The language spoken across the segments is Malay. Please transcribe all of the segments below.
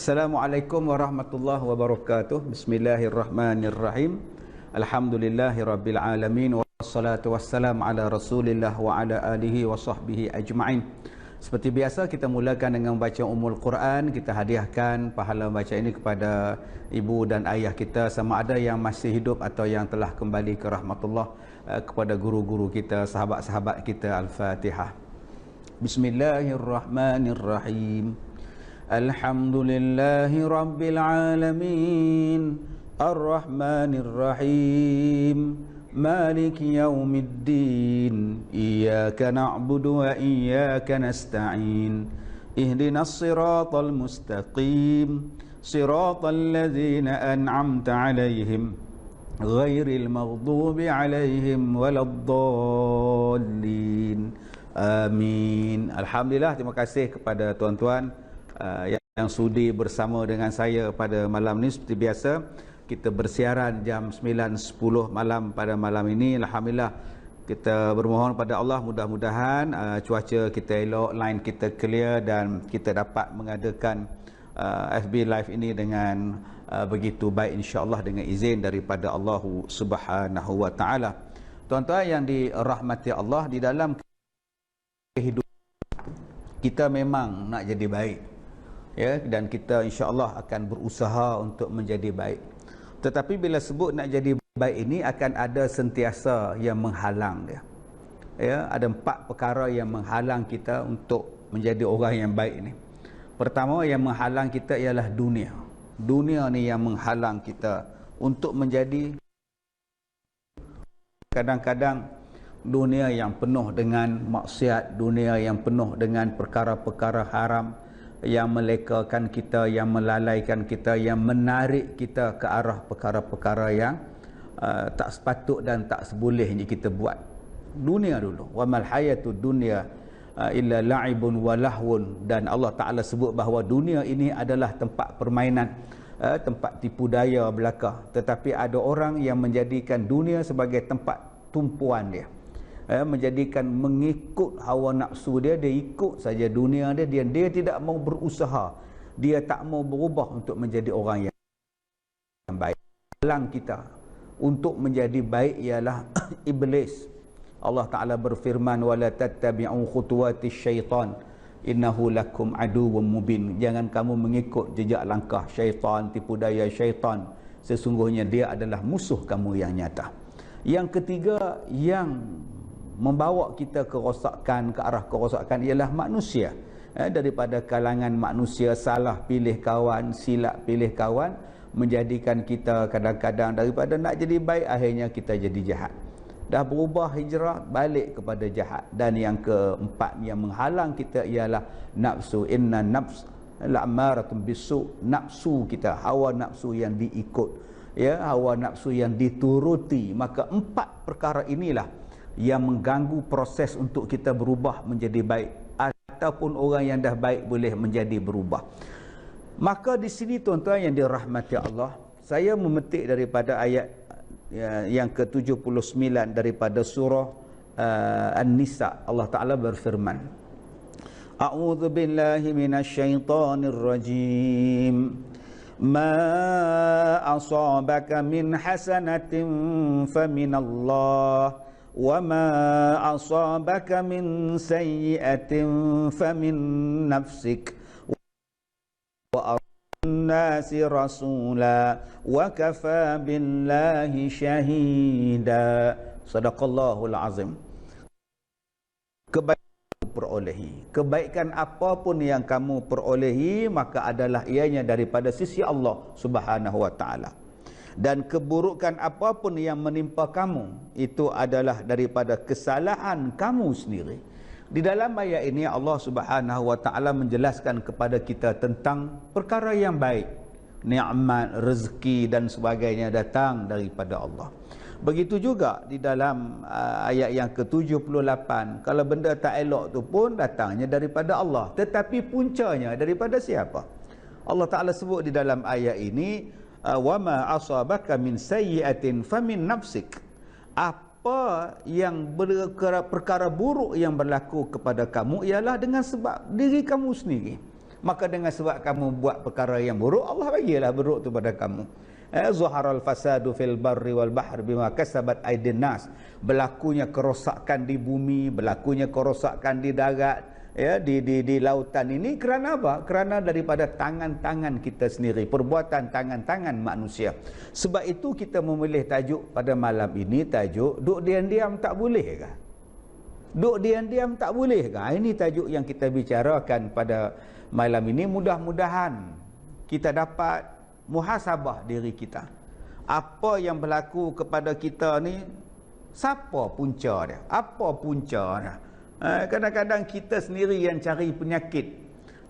Assalamualaikum warahmatullahi wabarakatuh. Bismillahirrahmanirrahim. Alhamdulillahirabbil alamin wassalatu wassalam ala Rasulillah wa ala alihi wa sahbihi ajma'in. Seperti biasa kita mulakan dengan membaca Ummul Quran. Kita hadiahkan pahala membaca ini kepada ibu dan ayah kita sama ada yang masih hidup atau yang telah kembali ke rahmatullah, kepada guru-guru kita, sahabat-sahabat kita. Al-Fatihah. Bismillahirrahmanirrahim. Alhamdulillahi rabbil alamin, Ar-Rahmanir Rahim, Maliki yaumiddin, Iyyaka na'budu wa iyyaka nasta'in, Ihdinas siratal mustaqim, Siratal ladzina an'amta 'alaihim, Ghairil maghdubi 'alaihim waladdallin. Amin. Alhamdulillah, terima kasih kepada tuan-tuan yang sudi bersama dengan saya pada malam ini. Seperti biasa kita bersiaran jam 9.10 malam pada malam ini. Alhamdulillah, kita bermohon pada Allah mudah-mudahan cuaca kita elok, line kita clear dan kita dapat mengadakan FB Live ini dengan begitu baik insya-Allah dengan izin daripada Allah Subhanahu wa taala. Tuan-tuan yang dirahmati Allah, di dalam kehidupan kita memang nak jadi baik, ya, dan kita insya-Allah akan berusaha untuk menjadi baik. Tetapi bila sebut nak jadi baik ini akan ada sentiasa yang menghalang dia. Ya, ada 4 perkara yang menghalang kita untuk menjadi orang yang baik ini. Pertama yang menghalang kita ialah dunia. Dunia ni yang menghalang kita untuk menjadi, kadang-kadang dunia yang penuh dengan maksiat, dunia yang penuh dengan perkara-perkara haram yang melekakan kita, yang melalaikan kita, yang menarik kita ke arah perkara-perkara yang tak sepatut dan tak sebolehnya kita buat. Dunia dulu. Wa mal hayatud dunya illa la'ibun wa lahwun. Dan Allah Ta'ala sebut bahawa dunia ini adalah tempat permainan, tempat tipu daya belaka. Tetapi ada orang yang menjadikan dunia sebagai tempat tumpuan dia, menjadikan mengikut hawa nafsu dia. Dia ikut saja dunia dia, dia tidak mau berusaha, dia tak mau berubah untuk menjadi orang yang baik. Halang kita untuk menjadi baik ialah iblis. Allah Ta'ala berfirman, wala tattabi'u khutuwatis syaitan innahu lakum aduwwum mubin. Jangan kamu mengikut jejak langkah syaitan, tipu daya syaitan, sesungguhnya dia adalah musuh kamu yang nyata. Yang ketiga yang membawa kita kerosakan, ke arah kerosakan ialah manusia. Daripada kalangan manusia, salah pilih kawan, silap pilih kawan, menjadikan kita kadang-kadang daripada nak jadi baik, akhirnya kita jadi jahat. Dah berubah hijrah, balik kepada jahat. Dan yang keempat yang menghalang kita ialah nafsu. Inna nafs la'amaratun bisu. Nafsu kita, hawa nafsu yang diikut, ya, hawa nafsu yang dituruti. Maka 4 perkara inilah yang mengganggu proses untuk kita berubah menjadi baik, ataupun orang yang dah baik boleh menjadi berubah. Maka di sini tuan-tuan yang dirahmati Allah, saya memetik daripada ayat yang ke-79 daripada surah An-Nisa. Allah Ta'ala berfirman, A'udzu billahi minasyaitonir rajim. Ma asabaka min hasanatin faminallah wa ma asabaka min sayyi'atin famin nafsik wa nasi rasula wa kafa billahi syahida. Sadaqallahul azim. Kebaikan apapun yang kamu perolehi, maka adalah ianya daripada sisi Allah Subhanahu wa taala. Dan keburukan apapun yang menimpa kamu, itu adalah daripada kesalahan kamu sendiri. Di dalam ayat ini Allah Subhanahu wa taala menjelaskan kepada kita tentang perkara yang baik, nikmat, rezeki dan sebagainya datang daripada Allah. Begitu juga di dalam ayat yang ke-78, kalau benda tak elok tu pun datangnya daripada Allah, tetapi puncanya daripada siapa? Allah Ta'ala sebut di dalam ayat ini, wa ma asabaka min sayyi'atin famin nafsik. Apa yang perkara buruk yang berlaku kepada kamu ialah dengan sebab diri kamu sendiri. Maka dengan sebab kamu buat perkara yang buruk, Allah bagilah buruk tu pada kamu. Zuharal fasadu fil barri wal bahr bima kasabat aydin nas. Berlakunya kerosakan di bumi, berlakunya kerosakan di darat, ya, di lautan ini kerana apa? Kerana daripada tangan-tangan kita sendiri, perbuatan tangan-tangan manusia. Sebab itu kita memilih tajuk pada malam ini, tajuk duk diam-diam tak boleh kah? Duk diam-diam tak boleh kah? Ini tajuk yang kita bicarakan pada malam ini. Mudah-mudahan kita dapat muhasabah diri kita. Apa yang berlaku kepada kita ni, siapa punca dia? Apa punca dia? Kadang-kadang kita sendiri yang cari penyakit.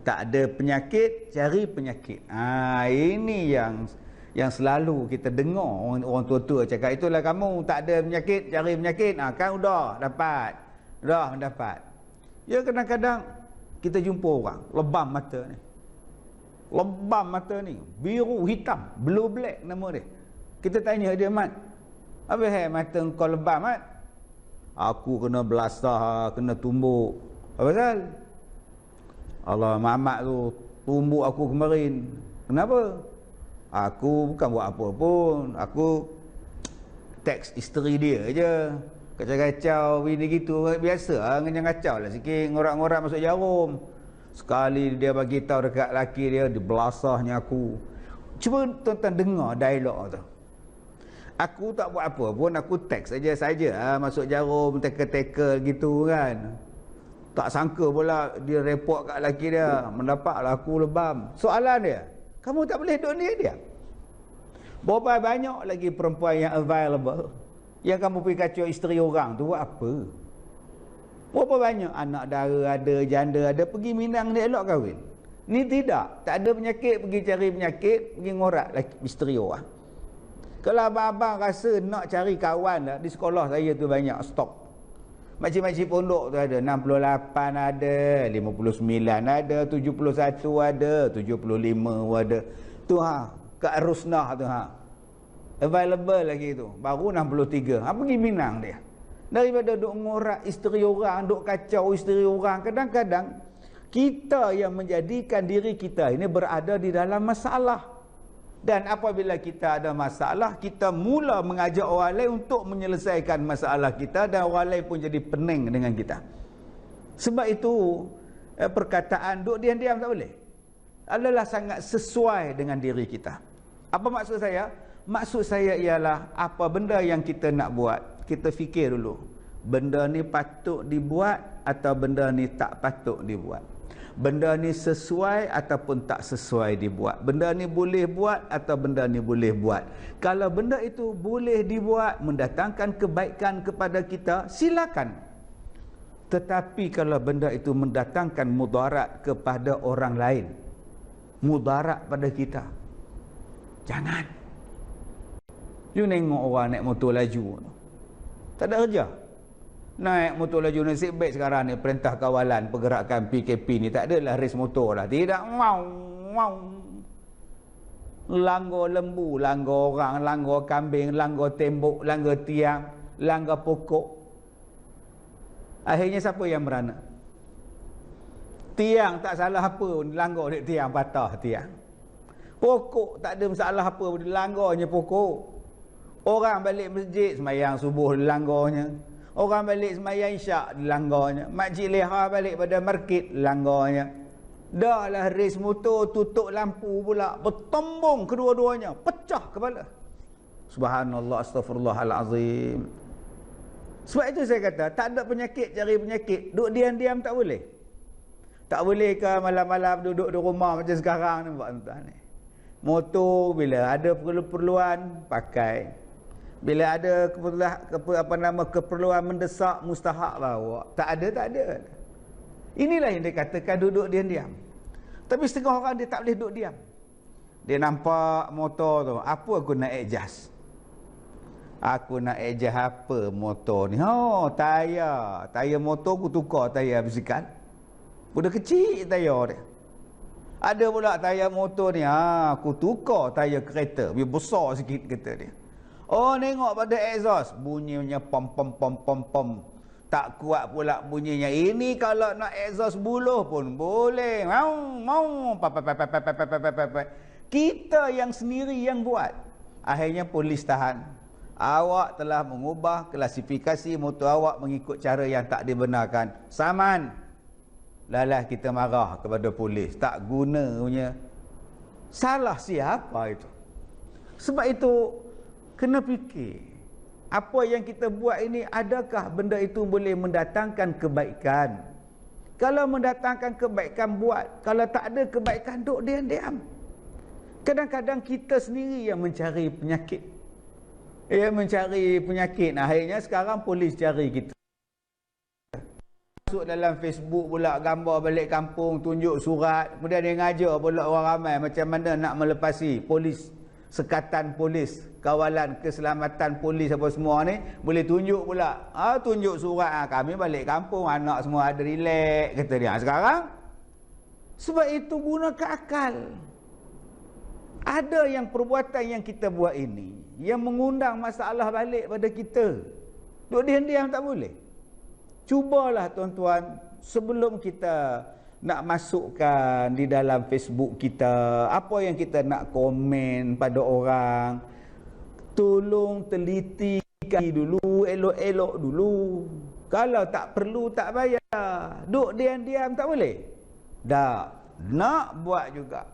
Tak ada penyakit, cari penyakit. Ini yang selalu kita dengar orang tua-tua cakap. Itulah kamu tak ada penyakit, cari penyakit. Kan dah dapat. Dah mendapat. Ya, kadang-kadang kita jumpa orang lebam mata ni. Lebam mata ni, biru hitam, blue black nama dia. Kita tanya dia, "Mat, apa hal mata kau lebam, Mat?" "Aku kena belasah, kena tumbuk." "Apa pasal?" "Allah, mamak tu tumbuk aku kemarin." "Kenapa?" "Aku bukan buat apa pun. Aku teks isteri dia je. Kacau-kacau bini gitu. Biasa dengan kacau lah sikit. Ngorak-ngorak masuk jarum. Sekali dia bagi tahu dekat laki dia, dibelasahnya aku." Cuba tuan-tuan dengar dialog tu. "Aku tak buat apa pun. Aku teks saja masuk jarum, teka-teka gitu kan. Tak sangka pula dia report kat laki dia. Mendapatlah aku lebam." Soalan dia, kamu tak boleh duduk ni dia. Berapa banyak lagi perempuan yang available, yang kamu pergi kacau isteri orang tu buat apa? Berapa banyak anak dara ada, janda ada, pergi minang dia elok kahwin. Ni tidak. Tak ada penyakit, pergi cari penyakit, pergi ngorak lagi isteri orang. Kalau abang-abang rasa nak cari kawan dah, di sekolah saya tu banyak stok. Makcik-makcik pondok tu ada 68 ada, 59 ada, 71 ada, 75 ada. Tu kat Rusnah tu available lagi tu. Baru 63. Pergi minang dia. Daripada duk ngorak isteri orang, duk kacau isteri orang, kadang-kadang kita yang menjadikan diri kita ini berada di dalam masalah. Dan apabila kita ada masalah, kita mula mengajak orang lain untuk menyelesaikan masalah kita, dan orang lain pun jadi pening dengan kita. Sebab itu perkataan duk diam-diam tak boleh adalah sangat sesuai dengan diri kita. Apa maksud saya? Maksud saya ialah apa benda yang kita nak buat, kita fikir dulu. Benda ni patut dibuat atau benda ni tak patut dibuat. Benda ni sesuai ataupun tak sesuai dibuat. Benda ni boleh buat atau benda ni boleh buat. Kalau benda itu boleh dibuat, mendatangkan kebaikan kepada kita, silakan. Tetapi kalau benda itu mendatangkan mudarat kepada orang lain, mudarat pada kita, jangan. You tengok orang naik motor laju, tak ada kerja. Naik motor laju, nasib baik sekarang ni perintah kawalan pergerakan PKP ni tak adalah race motor lah. Tidak, wow. Langgar lembu, langgar orang, langgar kambing, langgar tembok, langgar tiang, langgar pokok. Akhirnya siapa yang merana? Tiang tak salah apa, langgar dek tiang, patah tiang. Pokok tak ada masalah apa, langgarnya pokok. Orang balik masjid semayang subuh dilanggarnya. Orang balik semayang isyak dilanggarnya. Makcik leha balik pada market dilanggarnya. Dah lah race motor, tutup lampu pula, bertembung kedua-duanya, pecah kepala. Subhanallah, astagfirullahalazim. Sebab itu saya kata, tak ada penyakit cari penyakit. Duduk diam-diam tak boleh. Tak boleh ke malam-malam duduk di rumah macam sekarang ni buat tuan ni. Motor bila ada perlu-perluan pakai. Bila ada keperluan mendesak, mustahak bawa. Tak ada. Inilah yang dikatakan duduk diam-diam. Tapi setengah orang dia tak boleh duduk diam. Dia nampak motor tu, apa aku nak adjust? Aku nak adjust apa motor ni? Tayar motor aku tukar tayar basikal. Budak kecil tayar dia. Ada pula tayar motor ni, aku tukar tayar kereta, biar besar sikit kata dia. Oh, tengok pada exhaust, bunyinya pom. Tak kuat pula bunyinya. Ini kalau nak exhaust buluh pun boleh. Mau. Kita yang sendiri yang buat. Akhirnya polis tahan. Awak telah mengubah klasifikasi motor awak mengikut cara yang tak dibenarkan. Saman. Lalah kita marah kepada polis. Tak guna punya. Salah siapa itu? Sebab itu, kena fikir. Apa yang kita buat ini, adakah benda itu boleh mendatangkan kebaikan? Kalau mendatangkan kebaikan, buat. Kalau tak ada kebaikan, duduk diam-diam. Kadang-kadang kita sendiri yang mencari penyakit. Mencari penyakit. Akhirnya sekarang polis cari kita. Masuk dalam Facebook pula, gambar balik kampung, tunjuk surat. Kemudian dia ngajar pula orang ramai macam mana nak melepasi polis. Sekatan polis, kawalan keselamatan polis apa semua ni boleh tunjuk pula. Tunjuk surat, kami balik kampung, anak semua ada relax, kata dia. Sekarang sebab itu gunakan akal. Ada yang perbuatan yang kita buat ini yang mengundang masalah balik pada kita. Duk diam-diam tak boleh. Cubalah tuan-tuan, sebelum kita nak masukkan di dalam Facebook kita, apa yang kita nak komen pada orang, tolong teliti dulu, elok-elok dulu. Kalau tak perlu, tak payah. Duk diam-diam tak boleh. Tak. Nak buat juga.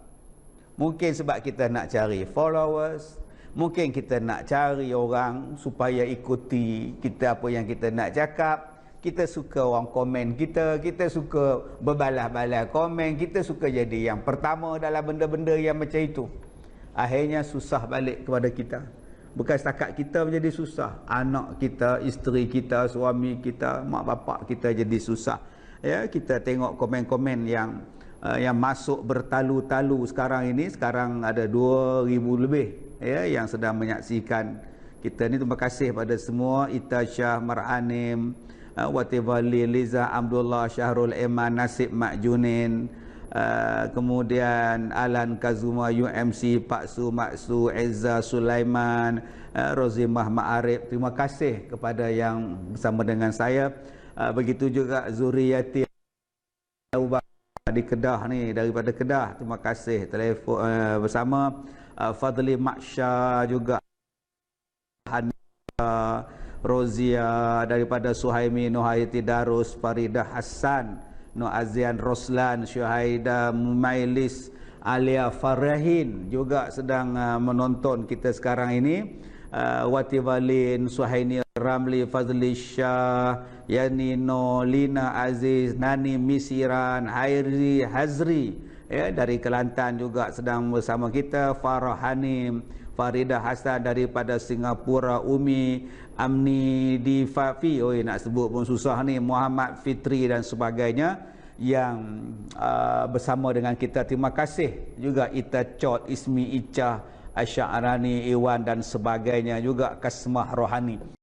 Mungkin sebab kita nak cari followers, mungkin kita nak cari orang supaya ikuti kita apa yang kita nak cakap. Kita suka orang komen kita suka berbalas-balas komen, kita suka jadi yang pertama dalam benda-benda yang macam itu. Akhirnya susah balik kepada kita. Bukan setakat kita menjadi susah, anak kita, isteri kita, suami kita, mak bapak kita jadi susah. Ya, kita tengok komen-komen yang masuk bertalu-talu sekarang ini. Sekarang ada 2,000 lebih ya yang sedang menyaksikan kita ni. Terima kasih pada semua. Ita Syah Maranim, Wativali, Liza Abdullah, Syahrul Iman, Nasib Mak Junin, kemudian Alan Kazuma, UMC, Pak Su, Maksu, Ezza Sulaiman, Rozimah Ma'arif. Terima kasih kepada yang bersama dengan saya. Begitu juga Zuriyati di Kedah ni, daripada Kedah. Terima kasih telefon bersama. Fadli Maksha juga, Rozia daripada Suhaimi, Nuhaiti Darus, Faridah Hassan, Nur Azian Roslan, Syuhaida Mumailis, Alia Farahin juga sedang menonton kita sekarang ini. Wati Walin, Suhaini Ramli, Fazli Shah, Yanino, Lina Aziz, Nani Misiran, Hairi Hazri ya, dari Kelantan juga sedang bersama kita. Farah Hanim, Farida Hasan daripada Singapura, Umi Amni di Fafi, nak sebut pun susah ni, Muhammad Fitri dan sebagainya yang bersama dengan kita. Terima kasih juga Ita Chot, Ismi Icah, Asy'arani, Iwan dan sebagainya, juga Kasmah Rohani.